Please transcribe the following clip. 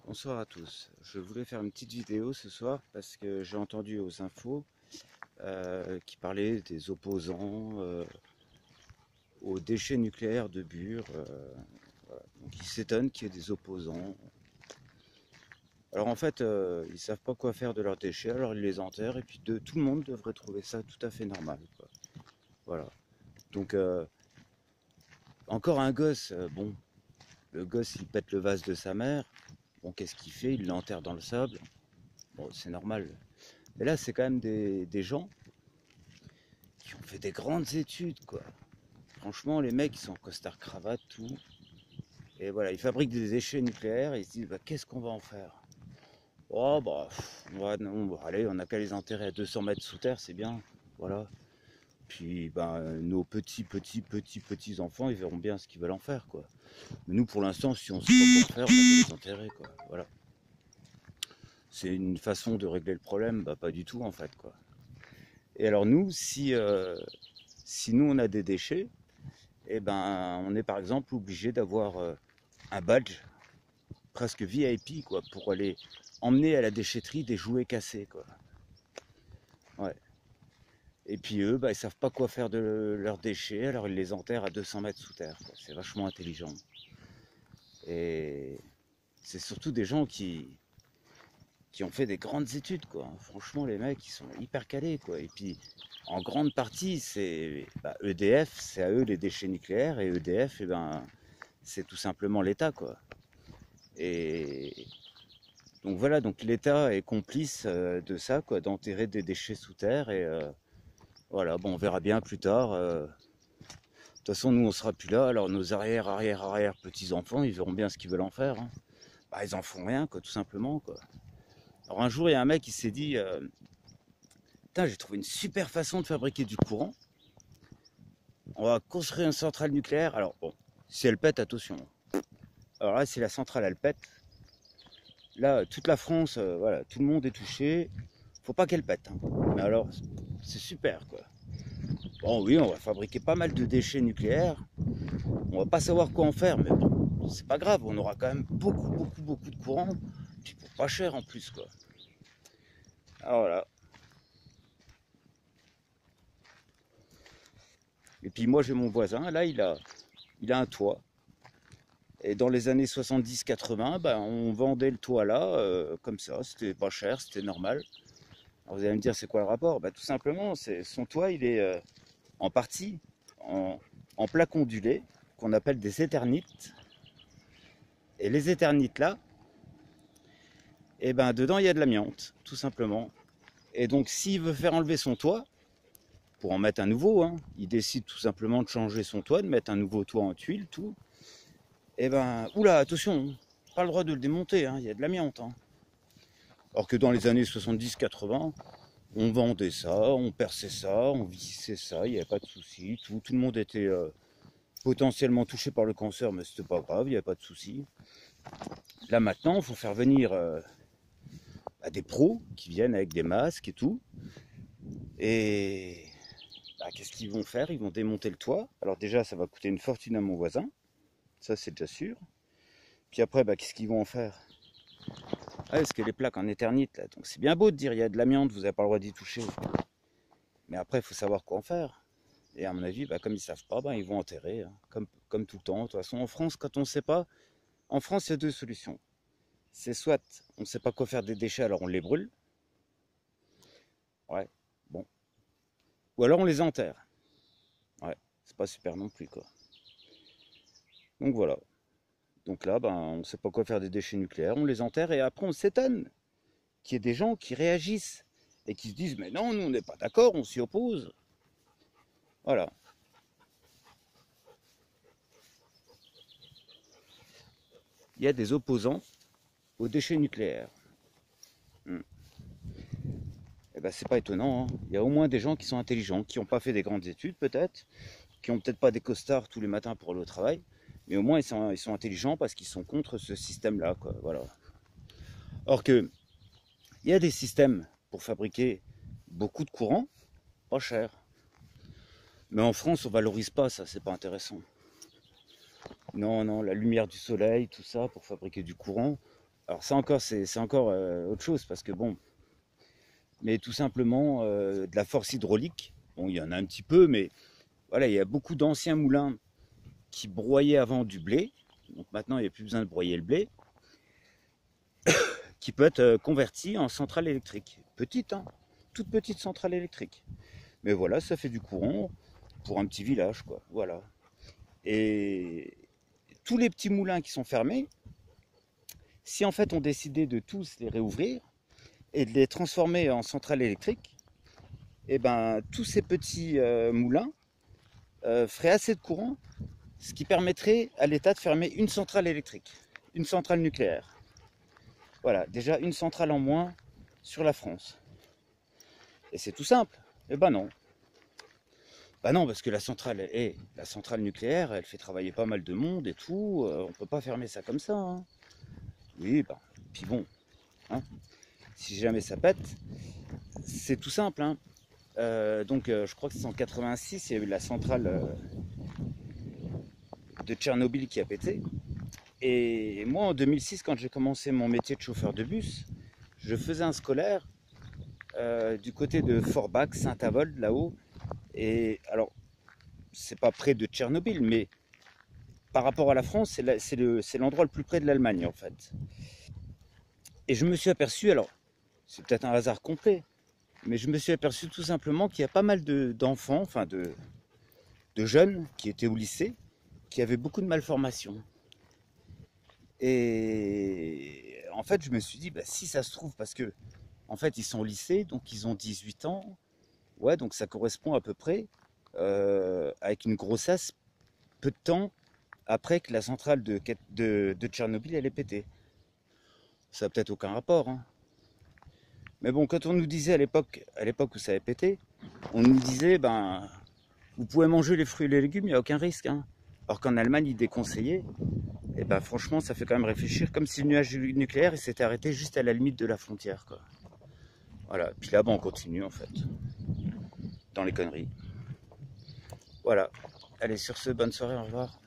Bonsoir à tous. Je voulais faire une petite vidéo ce soir parce que j'ai entendu aux infos qui parlaient des opposants aux déchets nucléaires de Bure. Voilà. Donc ils s'étonnent qu'il y ait des opposants. Alors en fait, ils ne savent pas quoi faire de leurs déchets, alors ils les enterrent et puis tout le monde devrait trouver ça tout à fait normal, quoi. Voilà. Donc encore un gosse, bon, le gosse il pète le vase de sa mère. Bon, qu'est-ce qu'il fait? Il l'enterre dans le sable. Bon, c'est normal. Mais là, c'est quand même des gens qui ont fait des grandes études, quoi. Franchement, les mecs, ils sont en costard cravate, tout. Et voilà, ils fabriquent des déchets nucléaires et ils se disent, bah, qu'est-ce qu'on va en faire? Oh, bah, non, bah, allez, on n'a qu'à les enterrer à 200 mètres sous terre, c'est bien. Voilà. Puis, ben, nos petits enfants, ils verront bien ce qu'ils veulent en faire, quoi. Mais nous, pour l'instant, si on sait pas quoi en faire, on n'a qu'à les enterrer, quoi. Voilà. C'est une façon de régler le problème, bah, pas du tout, en fait, quoi. Et alors, nous, si nous, on a des déchets, eh ben, on est par exemple obligé d'avoir un badge presque VIP, quoi, pour aller emmener à la déchetterie des jouets cassés, quoi. Ouais. Et puis eux, bah, ils savent pas quoi faire de leurs déchets, alors ils les enterrent à 200 mètres sous terre, quoi. C'est vachement intelligent. Et c'est surtout des gens qui ont fait des grandes études, quoi. Franchement, les mecs, ils sont hyper calés, quoi. Et puis, en grande partie, c'est EDF, c'est à eux les déchets nucléaires, et EDF, eh ben, c'est tout simplement l'État, quoi. Et donc voilà, donc l'État est complice de ça, quoi, d'enterrer des déchets sous terre. Et voilà, bon, on verra bien plus tard. De toute façon, nous, on sera plus là. Alors nos arrière petits-enfants, ils verront bien ce qu'ils veulent en faire, hein. Bah, ils en font rien, quoi, tout simplement, quoi. Alors un jour, il y a un mec qui s'est dit, putain, j'ai trouvé une super façon de fabriquer du courant. On va construire une centrale nucléaire. Alors bon, si elle pète, attention. Alors là, si la centrale, elle pète, là, toute la France, voilà, tout le monde est touché. Faut pas qu'elle pète, hein. Mais alors, c'est super, quoi. Bon, oui, on va fabriquer pas mal de déchets nucléaires. On va pas savoir quoi en faire, mais bon, c'est pas grave. On aura quand même beaucoup de courant. Puis pour pas cher en plus, quoi. Alors voilà. Et puis moi, j'ai mon voisin. Là, il a un toit. Et dans les années 70-80, ben, on vendait le toit là, comme ça. C'était pas cher, c'était normal. Alors vous allez me dire, c'est quoi le rapport? Ben, tout simplement, son toit, il est en partie en plaques ondulées, qu'on appelle des éternites. Et les éternites là, et ben dedans il y a de l'amiante, tout simplement. Et donc s'il veut faire enlever son toit, pour en mettre un nouveau, hein, il décide tout simplement de changer son toit, de mettre un nouveau toit en tuiles, tout. Et ben, oula, attention, pas le droit de le démonter, hein, il y a de l'amiante, hein. Alors que dans les années 70-80, on vendait ça, on perçait ça, on vissait ça, il n'y avait pas de souci, tout le monde était potentiellement touché par le cancer, mais c'était pas grave, il n'y avait pas de souci. Là maintenant, il faut faire venir des pros qui viennent avec des masques et tout. Et bah, qu'est-ce qu'ils vont faire? Ils vont démonter le toit. Alors déjà, ça va coûter une fortune à mon voisin. Ça, c'est déjà sûr. Puis après, bah, qu'est-ce qu'ils vont en faire? Ah, parce que les plaques en éternite, là. Donc c'est bien beau de dire il y a de l'amiante, vous n'avez pas le droit d'y toucher. Mais après, il faut savoir quoi en faire. Et à mon avis, bah, comme ils ne savent pas, bah, ils vont enterrer, hein, comme tout le temps. De toute façon, en France, quand on ne sait pas, en France, il y a deux solutions. C'est soit on ne sait pas quoi faire des déchets, alors on les brûle. Ouais, bon. Ou alors on les enterre. Ouais, c'est pas super non plus, quoi. Donc voilà. Donc là, ben, on ne sait pas quoi faire des déchets nucléaires, on les enterre et après on s'étonne qu'il y ait des gens qui réagissent et qui se disent mais non, nous on n'est pas d'accord, on s'y oppose. Voilà. Il y a des opposants aux déchets nucléaires. Et ben c'est pas étonnant, hein. Il y a au moins des gens qui sont intelligents, qui n'ont pas fait des grandes études peut-être, qui n'ont peut-être pas des costards tous les matins pour aller au travail, mais au moins ils sont intelligents parce qu'ils sont contre ce système-là, quoi. Voilà. Or que il y a des systèmes pour fabriquer beaucoup de courant, pas cher. Mais en France, on valorise pas ça, c'est pas intéressant. Non, non, la lumière du soleil, tout ça, pour fabriquer du courant. Alors ça encore, c'est encore autre chose, parce que bon, mais tout simplement de la force hydraulique. Bon, il y en a un petit peu, mais voilà, il y a beaucoup d'anciens moulins qui broyaient avant du blé. Donc maintenant, il n'y a plus besoin de broyer le blé, qui peut être converti en centrale électrique. Petite, hein, toute petite centrale électrique. Mais voilà, ça fait du courant pour un petit village, quoi. Voilà. Et tous les petits moulins qui sont fermés, si en fait on décidait de tous les réouvrir et de les transformer en centrale électrique, et ben tous ces petits moulins feraient assez de courant, ce qui permettrait à l'État de fermer une centrale électrique, une centrale nucléaire. Voilà, déjà une centrale en moins sur la France. Et c'est tout simple. Eh ben non. Bah non, parce que la centrale nucléaire, elle fait travailler pas mal de monde et tout. On peut pas fermer ça comme ça. Hein. Oui, bah, puis bon, hein, si jamais ça pète, c'est tout simple. Hein. Je crois que c'est en 86, il y a eu la centrale de Tchernobyl qui a pété. Et moi, en 2006, quand j'ai commencé mon métier de chauffeur de bus, je faisais un scolaire du côté de Forbach, Saint-Avold, là-haut. Et alors, c'est pas près de Tchernobyl, mais par rapport à la France, c'est l'endroit le plus près de l'Allemagne, en fait. Et je me suis aperçu, alors, c'est peut-être un hasard complet, mais je me suis aperçu tout simplement qu'il y a pas mal d'enfants, enfin de jeunes qui étaient au lycée, qui avaient beaucoup de malformations. Et en fait, je me suis dit, bah, si ça se trouve, parce que en fait, ils sont au lycée, donc ils ont 18 ans, ouais, donc ça correspond à peu près avec une grossesse peu de temps après que la centrale de Tchernobyl elle est pétée. Ça n'a peut-être aucun rapport, hein. Mais bon, quand on nous disait à l'époque où ça avait pété, on nous disait, ben, vous pouvez manger les fruits et les légumes, il n'y a aucun risque, hein. Alors qu'en Allemagne, ils déconseillaient. Et ben franchement, ça fait quand même réfléchir, comme si le nuage nucléaire il s'était arrêté juste à la limite de la frontière, quoi. Voilà, puis là-bas on continue en fait, dans les conneries. Voilà, allez sur ce, bonne soirée, au revoir.